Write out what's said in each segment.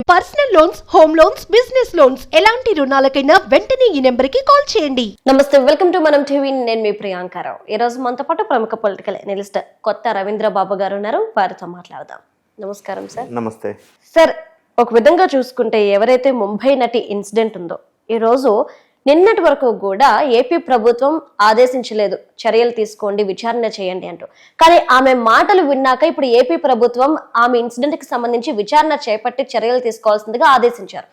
Personal loans, home loans, business loans ఎలాంటి రుణాలకైనా వెంటనే ఈ నెంబర్కి కాల్ చేయండి. నమస్తే, వెల్కమ్ టు మనం టీవీ. నేను మీ ప్రియాంకారావు. ఈ రోజు మనతో పాటు ప్రముఖ పొలిటికల్ అనలిస్ట్ కొత్త రవీంద్ర బాబు గారు ఉన్నారు. వారితో మాట్లాడదాం. నమస్కారం సార్. నమస్తే సార్, ఒక విధంగా చూసుకుంటే ఎవరైతే ముంబై నటి ఇన్సిడెంట్ ఉందో, ఈ రోజు నిన్నటి వరకు కూడా ఏపీ ప్రభుత్వం ఆదేశించలేదు చర్యలు తీసుకోండి, విచారణ చేయండి అంటూ. కానీ ఆమె మాటలు విన్నాక ఇప్పుడు ఏపీ ప్రభుత్వం ఆమె ఇన్సిడెంట్ కి సంబంధించి విచారణ చేపట్టి చర్యలు తీసుకోవాల్సిందిగా ఆదేశించారు.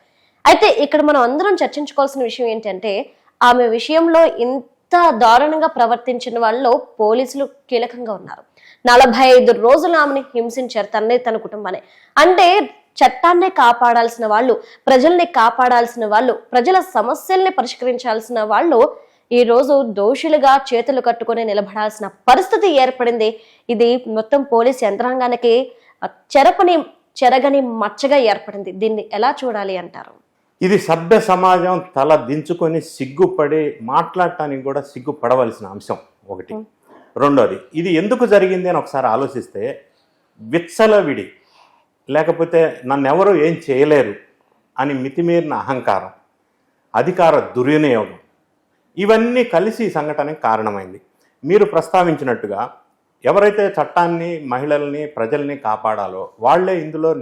అయితే ఇక్కడ మనం అందరం చర్చించుకోవాల్సిన విషయం ఏంటంటే, ఆమె విషయంలో ఇంత దారుణంగా ప్రవర్తించిన వాళ్ళు పోలీసులు కీలకంగా ఉన్నారు. 45 రోజులు ఆమెను హింసించారు, తన కుటుంబాన్ని. అంటే చట్టాన్ని కాపాడాల్సిన వాళ్ళు, ప్రజల్ని కాపాడాల్సిన వాళ్ళు, ప్రజల సమస్యల్ని పరిష్కరించాల్సిన వాళ్ళు ఈ రోజు దోషులుగా చేతులు కట్టుకొని నిలబడాల్సిన పరిస్థితి ఏర్పడింది. ఇది మొత్తం పోలీస్ యంత్రాంగానికి చెరగని మచ్చగా ఏర్పడింది. దీన్ని ఎలా చూడాలి అంటారు? ఇది సభ్య సమాజం తల దించుకొని సిగ్గుపడి మాట్లాడటానికి కూడా సిగ్గుపడవలసిన అంశం ఒకటి. రెండోది, ఇది ఎందుకు జరిగింది అని ఒకసారి ఆలోచిస్తే, విచ్చలవిడి లేకపోతే నన్నెవరూ ఏం చేయలేరు అని మితిమీరిన అహంకారం, అధికార దుర్వినియోగం, ఇవన్నీ కలిసి ఈ సంఘటనకి కారణమైంది. మీరు ప్రస్తావించినట్టుగా ఎవరైతే చట్టాన్ని, మహిళల్ని, ప్రజల్ని కాపాడాలో వాళ్లే ఇందులో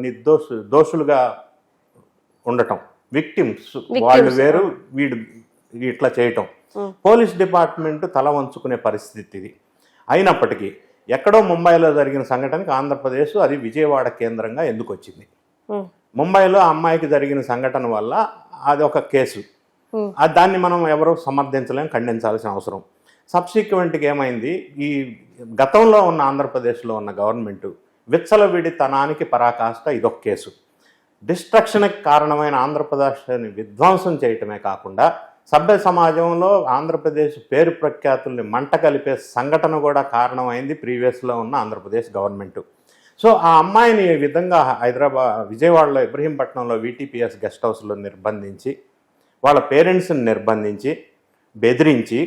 దోషులుగా ఉండటం, విక్టిమ్స్ వాళ్ళు వేరు, వీడు ఇట్లా చేయటం. పోలీస్ డిపార్ట్మెంట్ తల వంచుకునే పరిస్థితి ఇది. అయినప్పటికీ ఎక్కడో ముంబైలో జరిగిన సంఘటనకి ఆంధ్రప్రదేశ్, అది విజయవాడ కేంద్రంగా ఎందుకు వచ్చింది? ముంబైలో ఆ అమ్మాయికి జరిగిన సంఘటన వల్ల అది ఒక కేసు. దాన్ని మనం ఎవరు సమర్థించలేం, ఖండించాల్సిన అవసరం. సబ్సిక్వెంట్గా ఏమైంది, ఈ గతంలో ఉన్న ఆంధ్రప్రదేశ్లో ఉన్న గవర్నమెంట్ విచ్చలవిడితనానికి పరాకాష్ట ఇదొక కేసు. డిస్ట్రక్షన్కి కారణమైన ఆంధ్రప్రదేశ్ని విధ్వంసం చేయటమే కాకుండా సభ్య సమాజంలో ఆంధ్రప్రదేశ్ పేరు ప్రఖ్యాతుల్ని మంట కలిపే సంఘటన కూడా కారణమైంది ప్రీవియస్లో ఉన్న ఆంధ్రప్రదేశ్ గవర్నమెంట్. సో ఆ అమ్మాయిని ఈ విధంగా విజయవాడలో ఇబ్రహీంపట్నంలో VTPS గెస్ట్ హౌస్లో నిర్బంధించి, వాళ్ళ పేరెంట్స్ని నిర్బంధించి, బెదిరించి,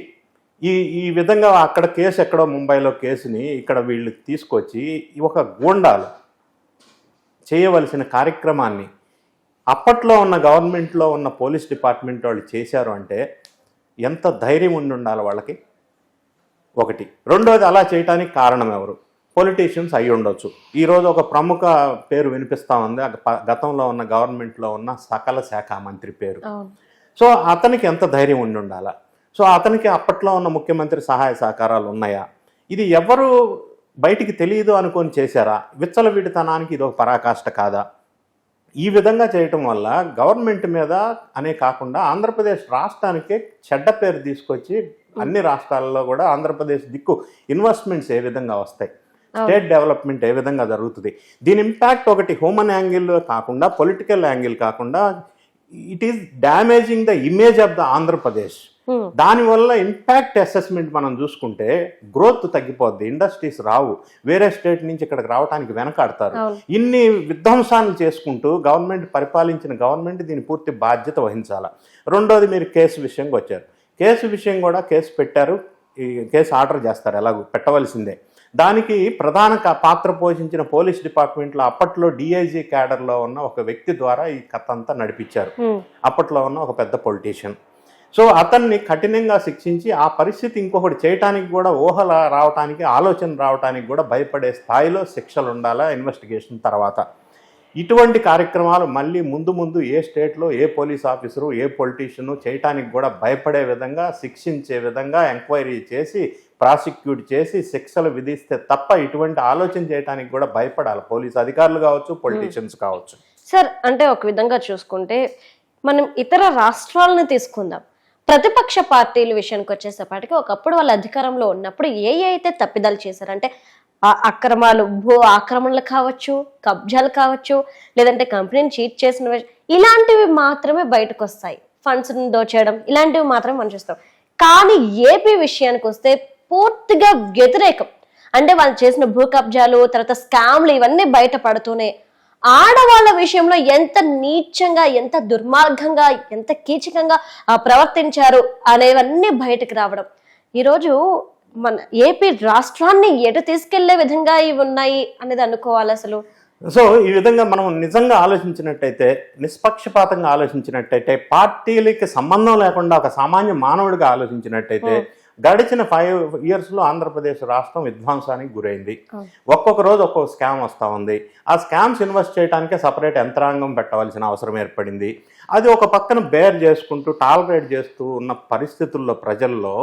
ఈ విధంగా అక్కడ కేసు ఎక్కడో ముంబైలో కేసుని ఇక్కడ వీళ్ళు తీసుకొచ్చి ఒక గూండాలు చేయవలసిన కార్యక్రమాన్ని అప్పట్లో ఉన్న గవర్నమెంట్లో ఉన్న పోలీస్ డిపార్ట్మెంట్ వాళ్ళు చేశారు అంటే ఎంత ధైర్యం ఉండాలి వాళ్ళకి, ఒకటి. రెండోది, అలా చేయడానికి కారణం ఎవరు? పొలిటీషియన్స్ అయి ఉండొచ్చు. ఈరోజు ఒక ప్రముఖ పేరు వినిపిస్తూ ఉంది, గతంలో ఉన్న గవర్నమెంట్లో ఉన్న సకల శాఖ మంత్రి పేరు. సో అతనికి ఎంత ధైర్యం ఉండాలా? సో అతనికి అప్పట్లో ఉన్న ముఖ్యమంత్రి సహాయ సహకారాలు ఉన్నాయా? ఇది ఎవరు బయటికి తెలియదు అనుకొని చేశారా? విచ్చలవిడితనానికి ఇది ఒక పరాకాష్ట కాదా? ఈ విధంగా చేయటం వల్ల గవర్నమెంట్ మీద అనే కాకుండా ఆంధ్రప్రదేశ్ రాష్ట్రానికే చెడ్డ పేరు తీసుకొచ్చి అన్ని రాష్ట్రాల్లో కూడా ఆంధ్రప్రదేశ్ దిక్కు ఇన్వెస్ట్మెంట్స్ ఏ విధంగా వస్తాయి, స్టేట్ డెవలప్మెంట్ ఏ విధంగా జరుగుతుంది, దీని ఇంపాక్ట్ ఒకటి హ్యూమన్ యాంగిల్ కాకుండా, పొలిటికల్ యాంగిల్ కాకుండా, it is damaging the image of the Andhra Pradesh. దానివల్ల ఇంపాక్ట్ అసెస్మెంట్ మనం చూసుకుంటే గ్రోత్ తగ్గిపోద్ది, ఇండస్ట్రీస్ రావు, వేరే స్టేట్ నుంచి ఇక్కడికి రావడానికి వెనకాడతారు. ఇన్ని విధ్వంసాలు చేసుకుంటూ పరిపాలించిన గవర్నమెంట్ దీని పూర్తి బాధ్యత వహించాలి. రెండోది, మీరు కేసు విషయంకి వచ్చారు. కేసు విషయం కూడా కేసు పెట్టారు, ఈ కేసు ఆర్డర్ చేస్తారు, ఎలాగో పెట్టవలసిందే. దానికి ప్రధాన పాత్ర పోషించిన పోలీస్ డిపార్ట్మెంట్లో అప్పట్లో DIG క్యాడర్లో ఉన్న ఒక వ్యక్తి ద్వారా ఈ కథ అంతా నడిపించారు, అప్పట్లో ఉన్న ఒక పెద్ద పొలిటీషియన్. సో అతన్ని కఠినంగా శిక్షించి ఆ పరిస్థితి ఇంకొకటి చేయటానికి కూడా ఊహల రావటానికి, ఆలోచన రావటానికి కూడా భయపడే స్థాయిలో శిక్షలు ఉండాలా ఇన్వెస్టిగేషన్ తర్వాత. ఇటువంటి కార్యక్రమాలు మళ్ళీ ముందు ఏ స్టేట్లో ఏ పోలీస్ ఆఫీసరు, ఏ పొలిటీషియను చేయటానికి కూడా భయపడే విధంగా, శిక్షించే విధంగా ఎంక్వైరీ చేసి, ప్రాసిక్యూట్ చేసి శిక్షలు విధిస్తే తప్ప ఇటువంటి ఆలోచన చేయడానికి కూడా భయపడాలి పోలీస్ అధికారులు కావచ్చు, పొలిటీషియన్స్ కావచ్చు. సార్, అంటే ఒక విధంగా చూసుకుంటే మనం ఇతర రాష్ట్రాలను తీసుకుందాం. ప్రతిపక్ష పార్టీల విషయానికి వచ్చేసేపటికి ఒకప్పుడు వాళ్ళ అధికారంలో ఉన్నప్పుడు అయితే తప్పిదాలు చేశారంటే అక్రమాలు, భూ ఆక్రమణలు కావచ్చు, కబ్జాలు కావచ్చు, లేదంటే కంపెనీని చీట్ చేసిన ఇలాంటివి మాత్రమే బయటకు వస్తాయి. ఫండ్స్ దోచేయడం ఇలాంటివి మాత్రమే మనం చూస్తాం. కానీ ఏపీ విషయానికి వస్తే పూర్తిగా వ్యతిరేకం. అంటే వాళ్ళు చేసిన భూ కబ్జాలు, తర్వాత స్కామ్లు ఇవన్నీ బయటపడుతూనే ఆడవాళ్ళ విషయంలో ఎంత నీచంగా, ఎంత దుర్మార్గంగా, ఎంత కీచకంగా ప్రవర్తించారు అనేవన్నీ బయటకు రావడం, ఈరోజు మన ఏపీ రాష్ట్రాన్ని ఎటు తీసుకెళ్లే విధంగా ఇవి ఉన్నాయి అనేది అనుకోవాలి. అసలు సో ఈ విధంగా మనం నిజంగా ఆలోచించినట్టయితే, నిష్పక్షపాతంగా ఆలోచించినట్టయితే, పార్టీలకి సంబంధం లేకుండా ఒక సామాన్య మానవుడిగా ఆలోచించినట్టయితే, గడిచిన 5 yearsలో ఆంధ్రప్రదేశ్ రాష్ట్రం విధ్వంసానికి గురైంది. ఒక్కొక్క రోజు ఒక్కొక్క స్కామ్ వస్తూ ఉంది. ఆ స్కామ్స్ ఇన్వెస్ట్ చేయడానికే సపరేట్ యంత్రాంగం పెట్టవలసిన అవసరం ఏర్పడింది. అది ఒక పక్కన బేర్ చేసుకుంటూ టాలరేట్ చేస్తూ ఉన్న పరిస్థితుల్లో ప్రజల్లో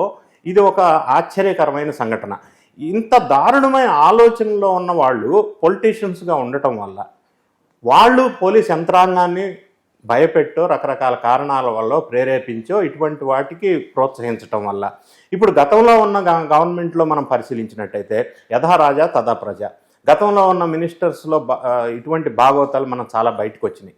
ఇది ఒక ఆశ్చర్యకరమైన సంఘటన. ఇంత దారుణమైన ఆలోచనలో ఉన్న వాళ్ళు పొలిటీషియన్స్గా ఉండటం వల్ల, వాళ్ళు పోలీస్ యంత్రాంగాన్ని భయపెట్టో రకరకాల కారణాల వల్ల ప్రేరేపించో ఇటువంటి వాటికి ప్రోత్సహించటం వల్ల, ఇప్పుడు గతంలో ఉన్న గవర్నమెంట్లో మనం పరిశీలించినట్టయితే యథా రాజా తథా ప్రజ, గతంలో ఉన్న మినిస్టర్స్లో ఇటువంటి భాగవతాలు మనం చాలా బయటకు వచ్చినాయి.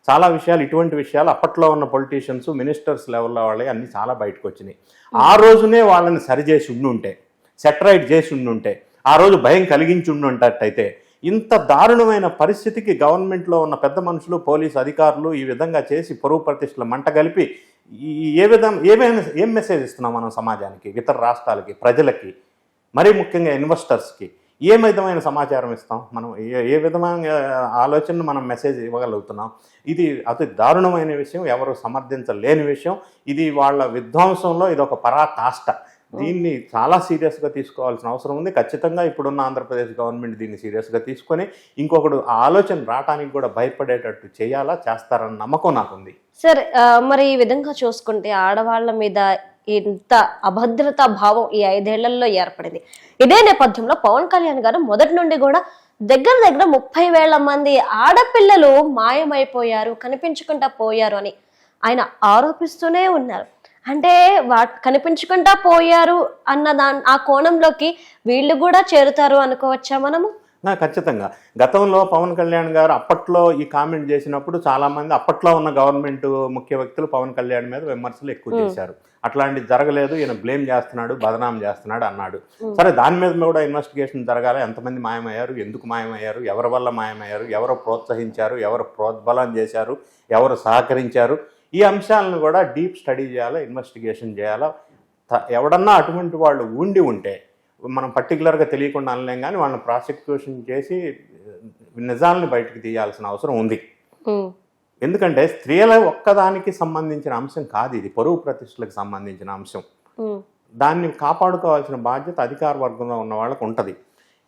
చాలా విషయాలు, ఇటువంటి విషయాలు అప్పట్లో ఉన్న పొలిటీషియన్స్ మినిస్టర్స్ లెవెల్లో వాళ్ళే అన్నీ చాలా బయటకు వచ్చినాయి. ఆ రోజునే వాళ్ళని సరిచేసి ఉండుంటే, సెటరైట్ చేసి ఉండుంటే, ఆ రోజు భయం కలిగించి ఉండుంటట్టయితే ఇంత దారుణమైన పరిస్థితికి గవర్నమెంట్లో ఉన్న పెద్ద మనుషులు, పోలీసు అధికారులు ఈ విధంగా చేసి పరువు ప్రతిష్టలు మంట కలిపి ఏం మెసేజ్ ఇస్తున్నాం మనం సమాజానికి, ఇతర రాష్ట్రాలకి, ప్రజలకి, మరీ ముఖ్యంగా ఇన్వెస్టర్స్కి ఏ విధమైన సమాచారం ఇస్తాం మనం? ఏ విధమైన ఆలోచనను మనం మెసేజ్ ఇవ్వగలుగుతున్నాం? ఇది అతి దారుణమైన విషయం, ఎవరు సమర్థించలేని విషయం. ఇది వాళ్ళ విధ్వంసంలో ఇది ఒక పరాకాష్ట. దీన్ని చాలా సీరియస్గా తీసుకోవాల్సిన అవసరం ఉంది. ఖచ్చితంగా ఇప్పుడున్న ఆంధ్రప్రదేశ్ గవర్నమెంట్ దీన్ని సీరియస్గా తీసుకొని ఇంకొకడు ఆలోచన రావడానికి కూడా భయపడేటట్టు చేయాలా, చేస్తారన్న నమ్మకం నాకుంది. సార్, మరి ఈ విధంగా చూసుకుంటే ఆడవాళ్ళ మీద ఇంత అభద్రతా భావం ఈ 5 ఏళ్లలో ఏర్పడింది. ఇదే నేపథ్యంలో పవన్ కళ్యాణ్ గారు మొదటి నుండి కూడా దగ్గర 30,000 మంది ఆడపిల్లలు మాయమైపోయారు, కనిపించకుండా పోయారు అని ఆయన ఆరోపిస్తూనే ఉన్నారు. అంటే కనిపించకుండా పోయారు అన్న ఆ కోణంలోకి వీళ్ళు కూడా చేరుతారు అనుకోవచ్చా మనము? ఖచ్చితంగా. గతంలో పవన్ కళ్యాణ్ గారు అప్పట్లో ఈ కామెంట్ చేసినప్పుడు చాలామంది అప్పట్లో ఉన్న గవర్నమెంట్ ముఖ్య వ్యక్తులు పవన్ కళ్యాణ్ మీద విమర్శలు ఎక్కువ చేశారు. అట్లాంటిది జరగలేదు, ఈయన బ్లేమ్ చేస్తున్నాడు, బదనాం చేస్తున్నాడు అన్నాడు. సరే, దాని మీద కూడా ఇన్వెస్టిగేషన్ జరగాలి. ఎంతమంది మాయమయ్యారు, ఎందుకు మాయమయ్యారు, ఎవరి వల్ల మాయమయ్యారు, ఎవరు ప్రోత్సహించారు, ఎవరు ప్రోద్బలం చేశారు, ఎవరు సహకరించారు, ఈ అంశాలను కూడా డీప్ స్టడీ చేయాలా, ఇన్వెస్టిగేషన్ చేయాలా. ఎవడన్నా అటువంటి వాళ్ళు ఉంటే మనం పర్టికులర్గా తెలియకుండా అనలేం, కానీ వాళ్ళని ప్రాసిక్యూషన్ చేసి నిజాలను బయటకు తీయాల్సిన అవసరం ఉంది. ఎందుకంటే స్త్రీల ఒక్కదానికి సంబంధించిన అంశం కాదు ఇది, పరువు ప్రతిష్టలకు సంబంధించిన అంశం. దాన్ని కాపాడుకోవాల్సిన బాధ్యత అధికార వర్గంలో ఉన్న వాళ్ళకు ఉంటుంది.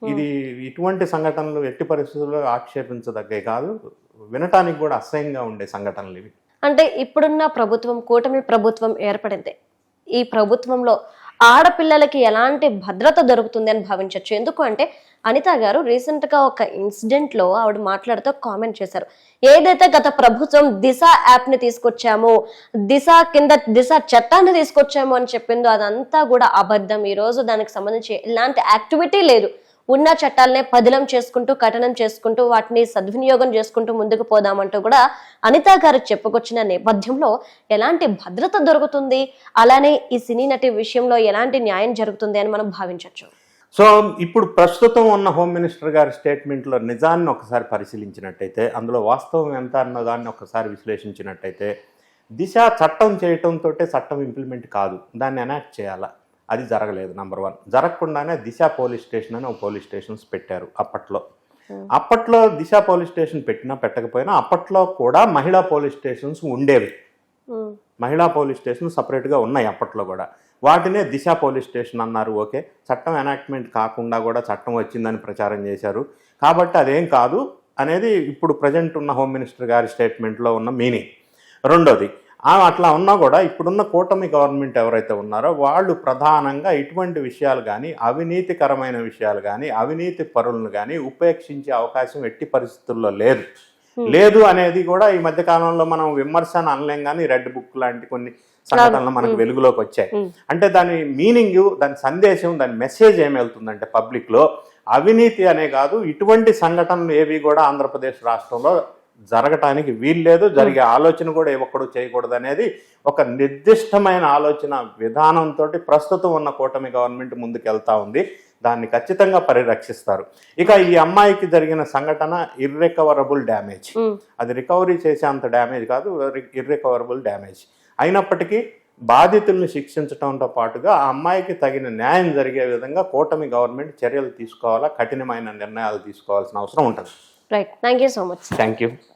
ఇది ఇటువంటి సంఘటనలు ఎట్టి పరిస్థితుల్లో ఆక్షేపించదగ్గే కాదు, వినటానికి కూడా అసహ్యంగా ఉండే సంఘటనలు ఇవి. అంటే ఇప్పుడున్న ప్రభుత్వం, కూటమి ప్రభుత్వం ఏర్పడింది. ఈ ప్రభుత్వంలో ఆడపిల్లలకి ఎలాంటి భద్రత దొరుకుతుంది అని భావించవచ్చు. ఎందుకు అంటే అనిత గారు రీసెంట్ గా ఒక ఇన్సిడెంట్ లో ఆవిడ మాట్లాడుతూ కామెంట్ చేశారు. ఏదైతే గత ప్రభుత్వం దిశ యాప్ ని తీసుకొచ్చామో, దిశ చట్టాన్ని తీసుకొచ్చాము అని చెప్పిందో అదంతా కూడా అబద్ధం. ఈ రోజు దానికి సంబంధించి ఎలాంటి యాక్టివిటీ లేదు. ఉన్న చట్టాలనే పదిలం చేసుకుంటూ, కఠనం చేసుకుంటూ, వాటిని సద్వినియోగం చేసుకుంటూ ముందుకు పోదామంటూ కూడా అనిత గారు చెప్పుకొచ్చిన నేపథ్యంలో ఎలాంటి భద్రత దొరుకుతుంది, అలానే ఈ సినీ నటి విషయంలో ఎలాంటి న్యాయం జరుగుతుంది అని మనం భావించవచ్చు. సో ఇప్పుడు ప్రస్తుతం ఉన్న హోమ్ మినిస్టర్ గారి స్టేట్మెంట్లో నిజాన్ని ఒకసారి పరిశీలించినట్టయితే, అందులో వాస్తవం ఎంత అన్న దాన్ని ఒకసారి విశ్లేషించినట్టయితే, దిశ చట్టం చేయటంతో చట్టం ఇంప్లిమెంట్ కాదు, దాన్ని ఎనాక్ట్ చేయాలా, అది జరగలేదు. నెంబర్ 1. జరగకుండానే దిశ పోలీస్ స్టేషన్ అని ఒక పోలీస్ స్టేషన్స్ పెట్టారు అప్పట్లో దిశ పోలీస్ స్టేషన్ పెట్టకపోయినా అప్పట్లో కూడా మహిళా పోలీస్ స్టేషన్స్ ఉండేవి. మహిళా పోలీస్ స్టేషన్ సపరేట్గా ఉన్నాయి అప్పట్లో కూడా. వాటినే దిశ పోలీస్ స్టేషన్ అన్నారు. ఓకే, చట్టం ఎనాక్ట్మెంట్ కాకుండా కూడా చట్టం వచ్చిందని ప్రచారం చేశారు. కాబట్టి అదేం కాదు అనేది ఇప్పుడు ప్రజెంట్ ఉన్న హోమ్ మినిస్టర్ గారి స్టేట్మెంట్లో ఉన్న మీనింగ్. రెండోది, అట్లా ఉన్నా కూడా ఇప్పుడున్న కూటమి గవర్నమెంట్ ఎవరైతే ఉన్నారో వాళ్ళు ప్రధానంగా ఇటువంటి విషయాలు కానీ, అవినీతికరమైన విషయాలు కానీ, అవినీతి పరులను కానీ ఉపేక్షించే అవకాశం ఎట్టి పరిస్థితుల్లో లేదు అనేది కూడా ఈ మధ్య కాలంలో మనం విమర్శ అని అనలేం, కానీ రెడ్ బుక్ లాంటి కొన్ని సంఘటనలు మనకు వెలుగులోకి వచ్చాయి. అంటే దాని మీనింగ్, దాని సందేశం, దాని మెసేజ్ ఏమి వెళ్తుందంటే పబ్లిక్లో అవినీతి అనే కాదు, ఇటువంటి సంఘటనలు ఏవి కూడా ఆంధ్రప్రదేశ్ రాష్ట్రంలో జరగటానికి వీల్లేదు, జరిగే ఆలోచన కూడా ఒక్కడు చేయకూడదు అనేది ఒక నిర్దిష్టమైన ఆలోచన విధానంతో ప్రస్తుతం ఉన్న కూటమి గవర్నమెంట్ ముందుకెళ్తా ఉంది. దాన్ని ఖచ్చితంగా పరిరక్షిస్తారు. ఇక ఈ అమ్మాయికి జరిగిన సంఘటన ఇర్రికవరబుల్ డ్యామేజ్, అది రికవరీ చేసేంత డ్యామేజ్ కాదు, ఇర్రికవరబుల్ డ్యామేజ్ అయినప్పటికీ బాధితుల్ని శిక్షించడంతో పాటుగా ఆ అమ్మాయికి తగిన న్యాయం జరిగే విధంగా కూటమి గవర్నమెంట్ చర్యలు తీసుకోవాలా, కఠినమైన నిర్ణయాలు తీసుకోవాల్సిన అవసరం ఉంటుంది. Right, thank you so much. Thank you.